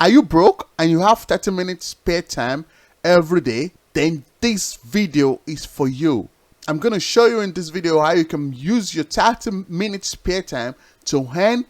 Are you broke and you have 30 minutes spare time every day? Then this video is for you. I'm going to show you in this video how you can use your 30 minutes spare time to earn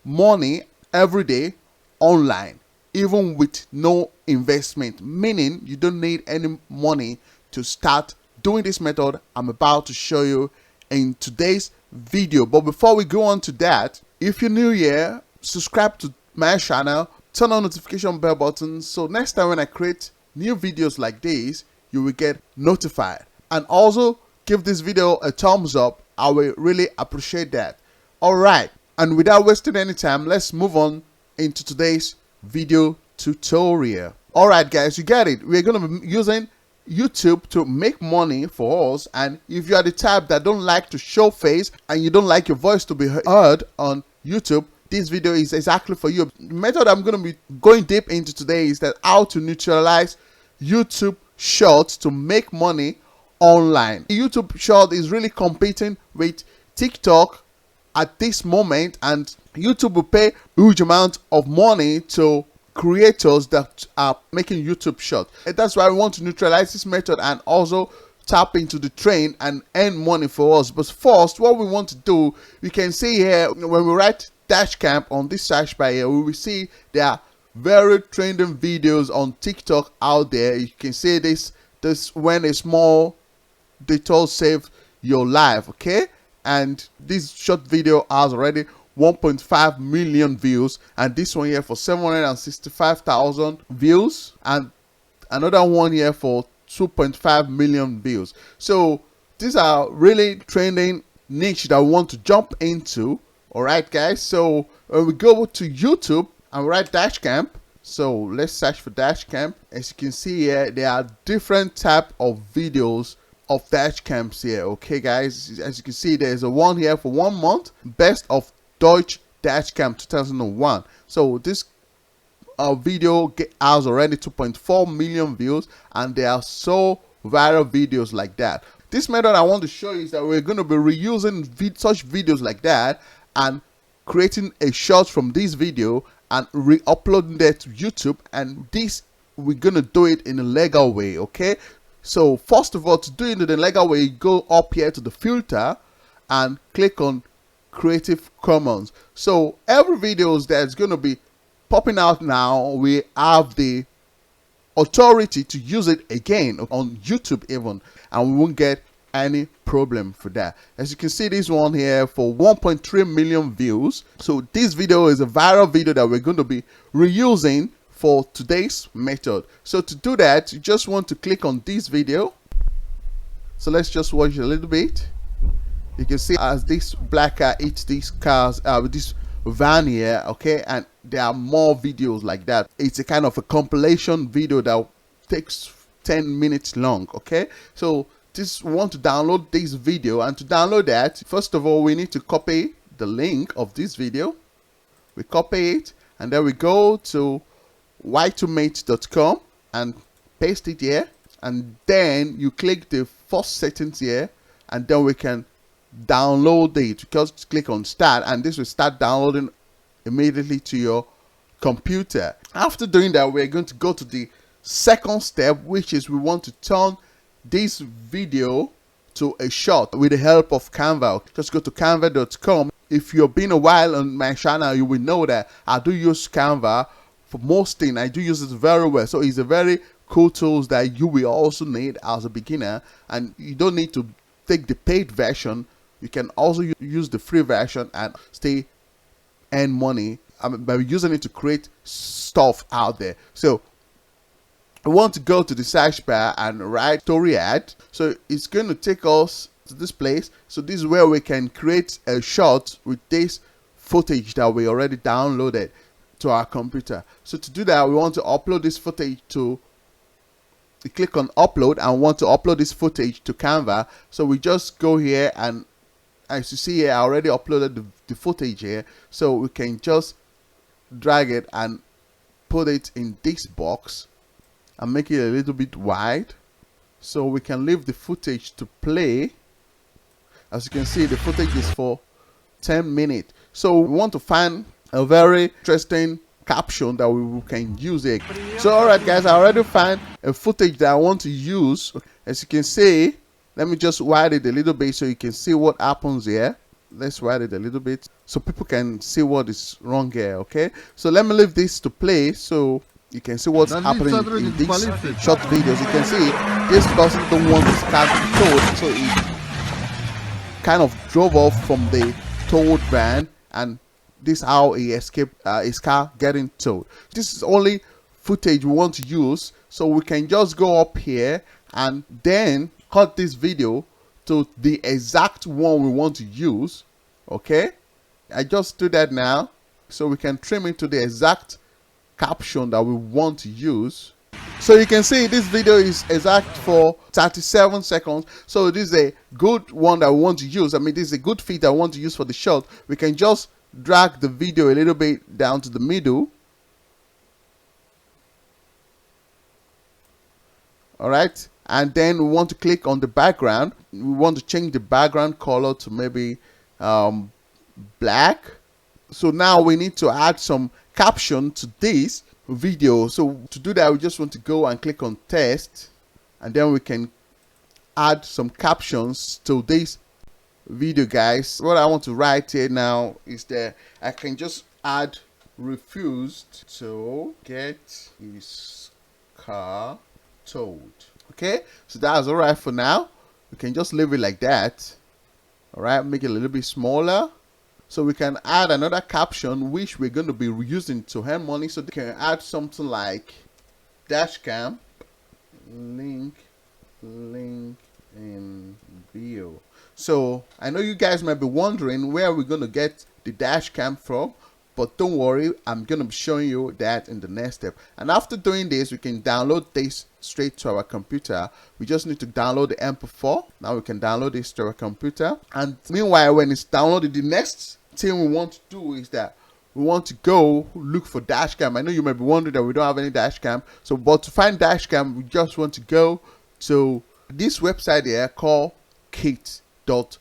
money every day online, even with no investment, meaning you don't need any money to start doing this method I'm about to show you in today's video. But before we go on to that, if you're new here, subscribe to my channel, turn on notification bell button, so next time when I create new videos like this, you will get notified. And also give this video a thumbs up. I will really appreciate that. Alright, and without wasting any time, let's move on into today's video tutorial. Alright guys, you get it. We're going to be using YouTube to make money for us, and if you are the type that don't like to show face and you don't like your voice to be heard on YouTube, this video is exactly for you. The method I'm going to be going deep into today is that how to neutralize YouTube Shorts to make money online. YouTube Short is really competing with TikTok at this moment, and YouTube will pay a huge amount of money to creators that are making YouTube Short. And that's why we want to neutralize this method and also tap into the train and earn money for us. But first, what we want to do, you can see here when we write Dashcam on this search bar here, we will see there are very trending videos on TikTok out there. You can see this when a small detail saves your life, okay? And this short video has already 1.5 million views, and this one here for 765,000 views, and another one here for 2.5 million views. So these are really trending niche that we want to jump into. Alright guys, so when we go to YouTube and write Dashcam, so let's search for Dashcam. As you can see here, there are different type of videos of Dashcams here. Okay guys, as you can see, there's a one here for 1 month, best of Deutsch Dashcam 2001. So this video has already 2.4 million views, and there are so viral videos like that. This method I want to show you is that we're going to be reusing such videos like that and creating a short from this video and re-uploading that to YouTube, and this we're gonna do it in a legal way. Okay, so first of all, to do it in the legal way, you go up here to the filter and click on Creative Commons. So every videos that's gonna be popping out now, we have the authority to use it again on YouTube even, and we won't get any problem for that. As you can see, this one here for 1.3 million views. So this video is a viral video that we're going to be reusing for today's method. So to do that, you just want to click on this video. So let's just watch a little bit. You can see as this black car eats these cars with this van here, okay, and there are more videos like that. It's a kind of a compilation video that takes 10 minutes long. Okay, so we want to download this video, and to download that, first of all, we need to copy the link of this video. We copy it, and then we go to y2mate.com and paste it here, and then you click the first settings here, and then we can download it. Just click on start, and this will start downloading immediately to your computer. After doing that, we're going to go to the second step, which is we want to turn this video to a short with the help of Canva. Just go to canva.com. If you've been a while on my channel, you will know that I do use Canva for most things. I do use it very well. So it's a very cool tools that you will also need as a beginner, and you don't need to take the paid version. You can also use the free version and stay earn money by using it to create stuff out there. So I want to go to the search bar and write story ad. So it's going to take us to this place. So this is where we can create a short with this footage that we already downloaded to our computer. So to do that, we want to upload this footage to, we click on upload and want to upload this footage to Canva. So we just go here, and as you see here, I already uploaded the footage here. So we can just drag it and put it in this box and make it a little bit wide, so we can leave the footage to play. As you can see, the footage is for 10 minutes. So we want to find a very interesting caption that we can use here. So alright guys, I already found a footage that I want to use. As you can see, let me just wide it a little bit so you can see what happens here. Let's wide it a little bit so people can see what is wrong here. Okay, so let me leave this to play so you can see what's happening in these short videos. You can see this person don't want this car to be towed, so it kind of drove off from the towed van, and this is how he escaped his car getting towed. This is only footage we want to use, so we can just go up here and then cut this video to the exact one we want to use. Okay, I just do that now so we can trim it to the exact caption that we want to use. So you can see this video is exact for 37 seconds. So this is a good one that we want to use. I mean, this is a good fit I want to use for the short. We can just drag the video a little bit down to the middle. All right, and then we want to click on the background. We want to change the background color to maybe black. So now we need to add some caption to this video. So to do that, we just want to go and click on text, and then we can add some captions to this video, guys. What I want to write here now is that I can just add refused to get his car towed. Okay, so that's all right for now. We can just leave it like that. All right, make it a little bit smaller so we can add another caption which we're going to be using to earn money. So they can add something like dash cam link in bio. So I know you guys might be wondering where we're going to get the dash cam from, but don't worry, I'm going to be showing you that in the next step. And after doing this, we can download this straight to our computer. We just need to download the MP4. Now we can download this to our computer. And meanwhile, when it's downloaded, the next thing we want to do is that we want to go look for dashcam. I know you might be wondering that we don't have any dashcam. So, but to find dashcam, we just want to go to this website here called kit.co.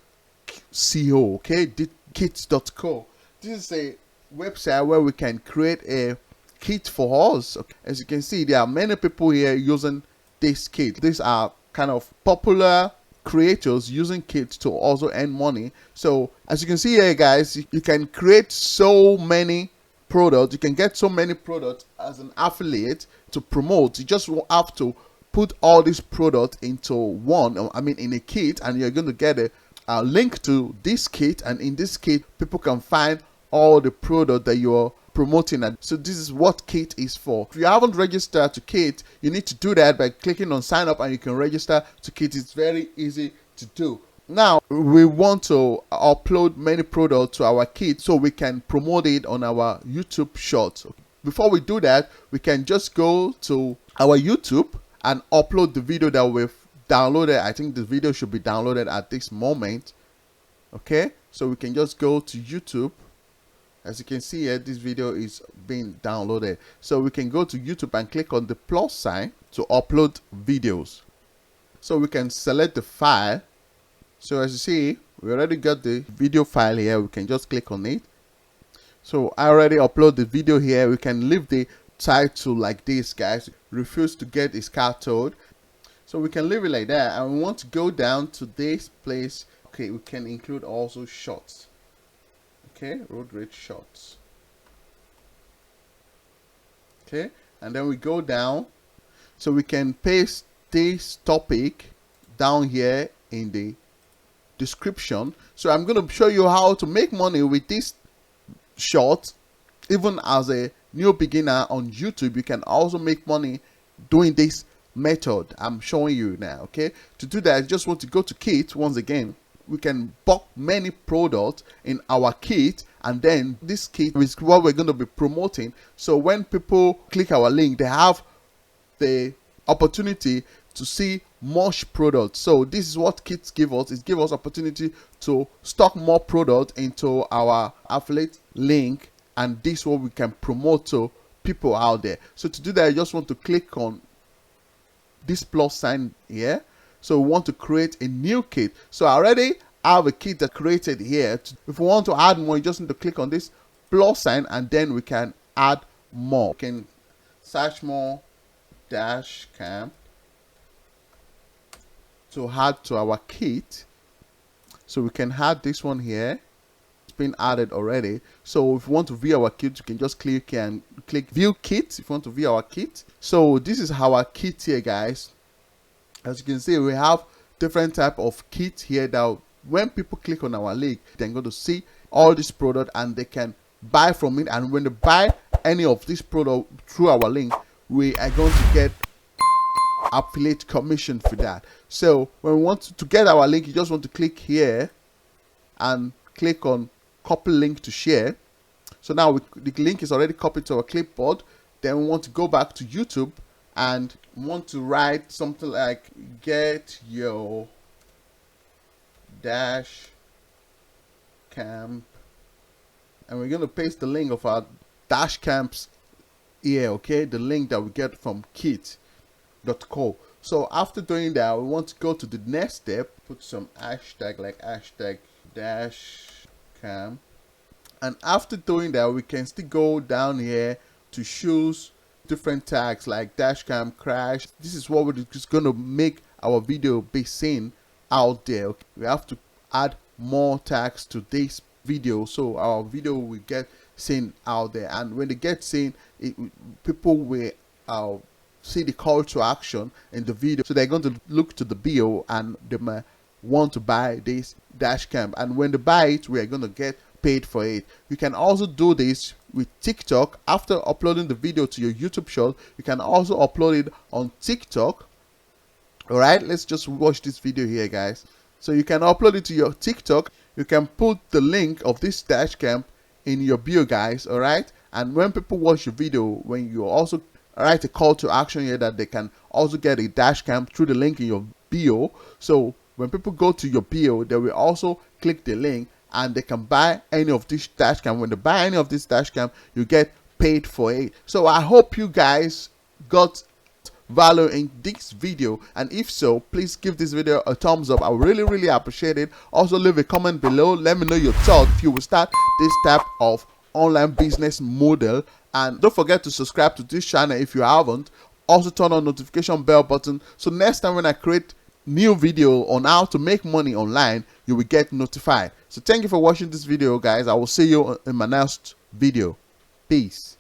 Okay, kit.co. This is a website where we can create a kit for us. Okay. As you can see, there are many people here using this kit. These are kind of popular creators using kit to also earn money. So as you can see here, guys, you can create so many products. You can get so many products as an affiliate to promote. You just have to put all these products into one, I mean in a kit, and you're going to get a link to this kit, and in this kit people can find all the product that you're promoting. And so this is what kit is for. If you haven't registered to kit, you need to do that by clicking on sign up, and you can register to kit. It's very easy to do. Now we want to upload many products to our kit so we can promote it on our YouTube shorts. Before we do that, we can just go to our YouTube and upload the video that we've downloaded. I think the video should be downloaded at this moment. Okay, so we can just go to YouTube. As you can see here, this video is being downloaded. So we can go to YouTube and click on the plus sign to upload videos. So we can select the file. So as you see, we already got the video file here. We can just click on it. So I already upload the video here. We can leave the title like this, guys. Refuse to get his car towed. So we can leave it like that. And we want to go down to this place. Okay, we can include also shots. Okay, road rage shots. Okay, and then we go down, so we can paste this topic down here in the description. So I'm going to show you how to make money with this short. Even as a new beginner on YouTube, you can also make money doing this method I'm showing you now. Okay, to do that, I just want to go to kit once again. We can book many products in our kit, and then this kit is what we're going to be promoting. So when people click our link, they have the opportunity to see much products. So this is what kits give us. It gives us opportunity to stock more product into our affiliate link, and this is what we can promote to people out there. So to do that, I just want to click on this plus sign here. So we want to create a new kit. So I already have a kit that created here. If we want to add more, you just need to click on this plus sign, and then we can add more. You can search more dash cam to add to our kit. So we can add this one here. It's been added already. So if you want to view our kit, you can just click here and click view kit if you want to view our kit. So this is our kit here, guys. As you can see, we have different type of kit here that when people click on our link, they're going to see all this product and they can buy from it. And when they buy any of this product through our link, we are going to get affiliate commission for that. So when we want to get our link, you just want to click here and click on copy link to share. So now the link is already copied to our clipboard. Then we want to go back to YouTube and want to write something like get your dash camp, and we're going to paste the link of our dash camps here, okay, the link that we get from kit.co. So after doing that, we want to go to the next step, put some hashtag like hashtag dash cam, and after doing that, we can still go down here to choose different tags like dashcam crash. This is what we're just going to make our video be seen out there. Okay? We have to add more tags to this video so our video will get seen out there, and when they get seen, people will see the call to action in the video, so they're going to look to the bio and they might want to buy this dash cam, and when they buy it, we are going to get paid for it. You can also do this with TikTok. After uploading the video to your YouTube short, you can also upload it on TikTok. All right, let's just watch this video here, guys. So you can upload it to your TikTok. You can put the link of this dash cam in your bio, guys. All right, and when people watch your video, when you also write a call to action here that they can also get a dash cam through the link in your bio. So when people go to your bio, they will also click the link and they can buy any of this dash cam. When they buy any of this dash cam, you get paid for it. So I hope you guys got value in this video, and if so, please give this video a thumbs up. I would really appreciate it. Also leave a comment below, let me know your thoughts if you will start this type of online business model, and don't forget to subscribe to this channel if you haven't. Also turn on notification bell button so next time when I create new video on how to make money online, you will get notified. So thank you for watching this video, guys. I will see you in my next video. Peace.